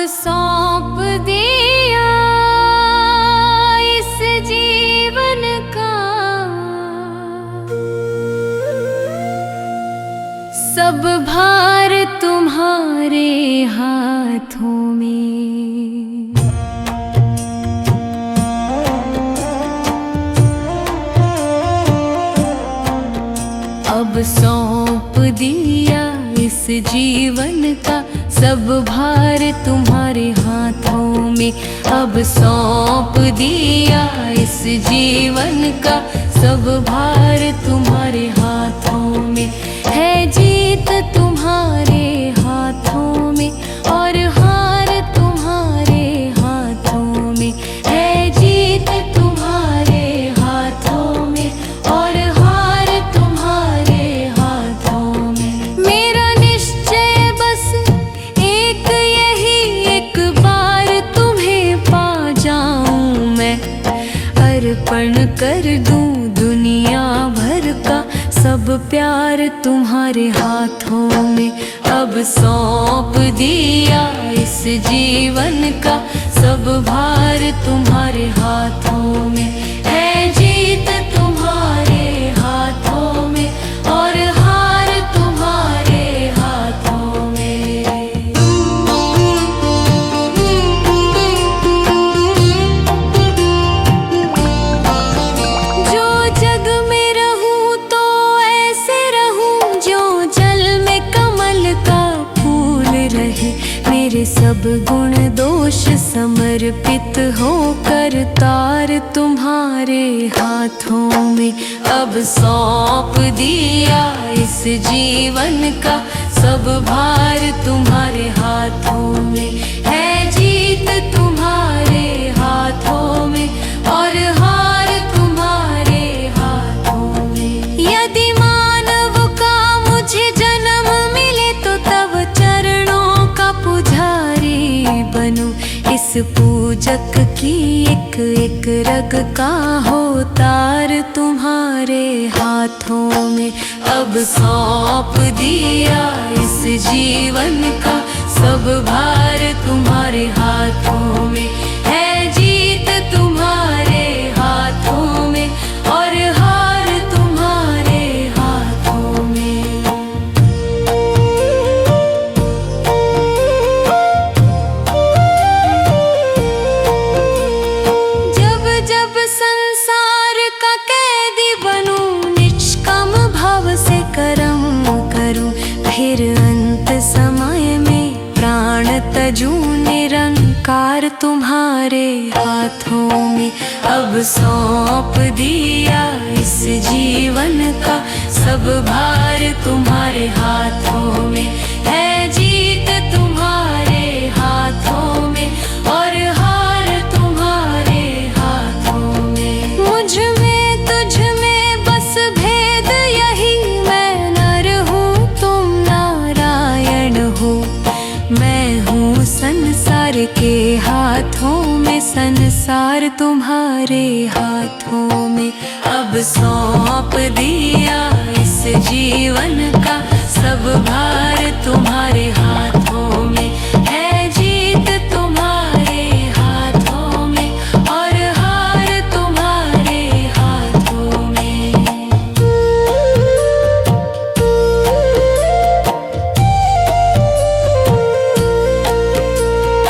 सौंप दिया इस जीवन का सब भार तुम्हारे हाथों में। अब सौंप दिया इस जीवन का सब भार तुम्हारे हाथों में। अब सौंप दिया इस जीवन का सब भार तुम्हारे हाथों में। है जीत तुम्हारे हाथों में और हार तुम्हारे हाथों में। है जीत तुम्हारे हाथों में और हार तुम्हारे हाथों में। मेरा निश्चय बस एक यही, एक बार तुम्हें पा जाऊं मैं। अर्पण कर दूं दुनिया भर का सब प्यार तुम्हारे हाथों में। अब सौंप दिया इस जीवन का सब भार तुम्हारे हाथों में। है जीत तुम्हारे हाथों में और हार तुम्हारे हाथों में। जो जग में रहूं तो ऐसे रहूं जो जल में कमल का फूल रहे। मेरे सब गुण दोष समर्पित होकर तार तुम्हारे हाथों में। अब सौंप दिया इस जीवन का सब भार तुम्हारे हाथों में। है जीत तुम्हारे हाथों में और हार तुम्हारे हाथों में। यदि मानव का मुझे जन्म मिले तो तब चरणों का पुजारी बनूं। इस पूजक की एक एक रग का हो तार तुम्हारे हाथों में। अब सौंप दिया इस जीवन का सब भार तुम्हारे हाथों में। है जीत तुम्हारे हाथों में और हार तुम्हारे हाथों में। जब जब संसार का कैदी बनूं, निष्काम भाव से कर्म करूं। फिर अंत समय में प्राण तजूं, निरंकार तुम्हारे हाथों में। अब सौंप दिया इस जीवन का सब भार तुम्हारे हाथों में। है जीत तुम्हारे हाथों में और हार तुम्हारे हाथों में। मुझ में तुझ में बस भेद यही, मैं नर हूँ तुम नारायण हो। मैं हूँ संसार के हाथों में, संसार तुम्हारे हाथों में। अब सौंप दिया इस जीवन का सब भार तुम्हारे हाथों में। है जीत तुम्हारे हाथों में और हार तुम्हारे हाथों में।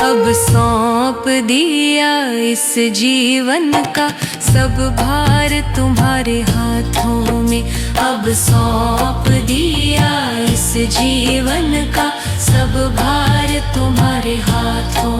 अब सौंप दिया इस जीवन का सब भार तुम्हारे हाथों में। अब सौंप दिया इस जीवन का सब भार तुम्हारे हाथों